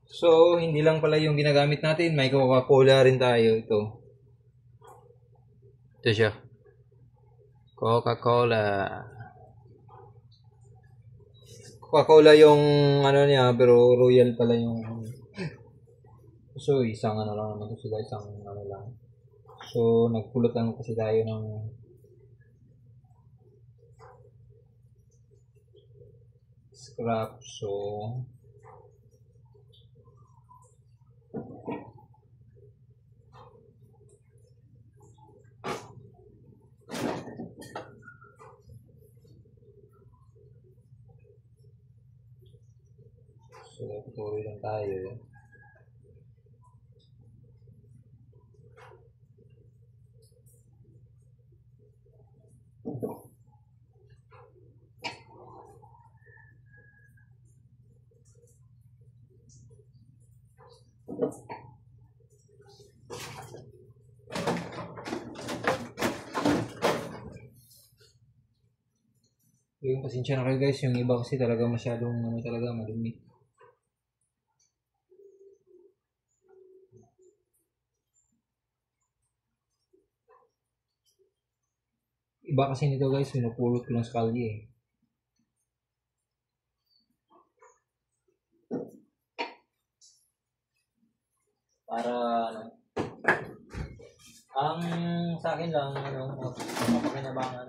So, hindi lang pala yung ginagamit natin. May Coca-Cola rin tayo. Ito. Ito siya. Coca-Cola. Coca-Cola yung ano niya, pero Royal pala yung... So, isang ano lang naman ito sila. Isang ano lang. So, nagpulot lang kasi tayo ng scrap. So, patuloy lang tayo. Yung pasensya na kayo guys, yung iba kasi talaga masyadong ano talaga madumi. Iba kasi nito guys, pinupulot ko lang sa kalye eh. Para ano, ang sa akin lang ano, mapakinabangan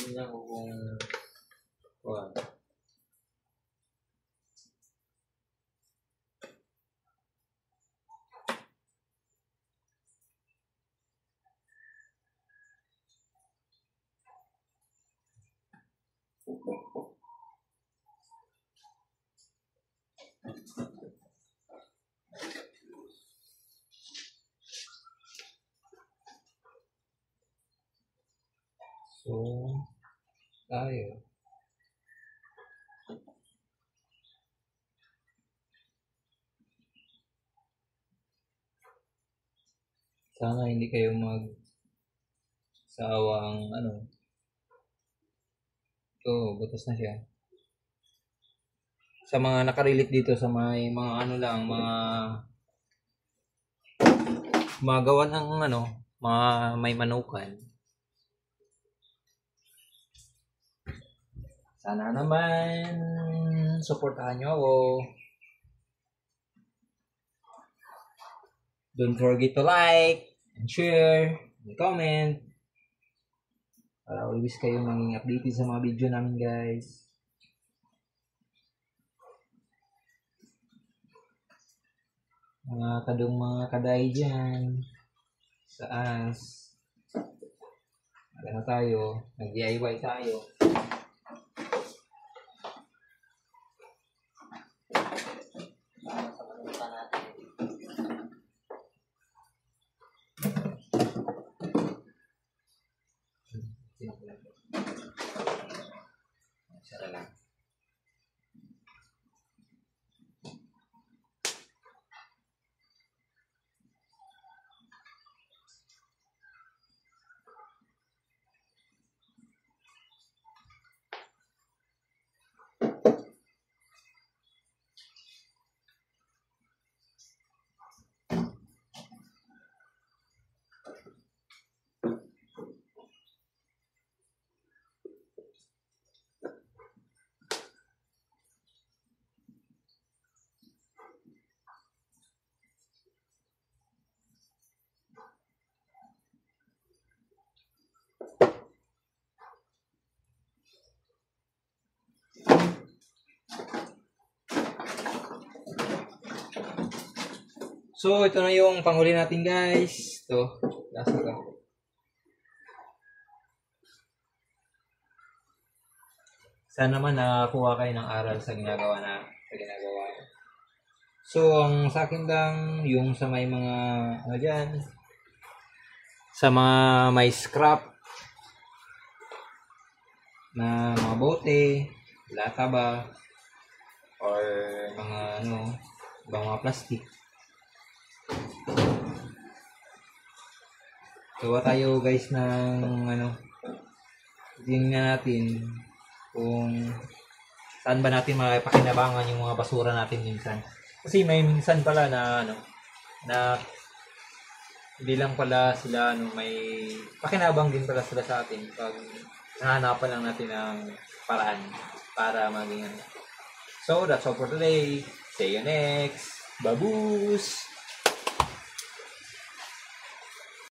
yun lang kung so tayo. Sana hindi kayo sawang ano. Ito, butas na siya. Sa mga nakarelate dito sa mga ano lang, mga gawa ng ano, mga may manukan. Sana naman suportahan nyo ako. Don't forget to like and share and comment para always kayong maging updated sa mga video namin guys. Mga kaday dyan sa as. Ano tayo, nag-DIY tayo. Sara lang. So, ito na yung panghuli natin guys. Ito, lasa ka. Sana naman nakakuha kayo ng aral sa ginagawa. So, ang sa akin lang, yung sa may mga, ano dyan, sa mga may scrap na mga bote, lata ba, or mga ano, ibang mga plastic. Gawa tayo guys ng ano, tingnan natin kung saan ba natin mapakinabangan yung mga basura natin minsan. Kasi may minsan pala na na hindi lang pala sila may pakinabang din pala sila sa atin pag nahanapan lang natin ng paraan para maging So that's all for today. See you next. Baboos!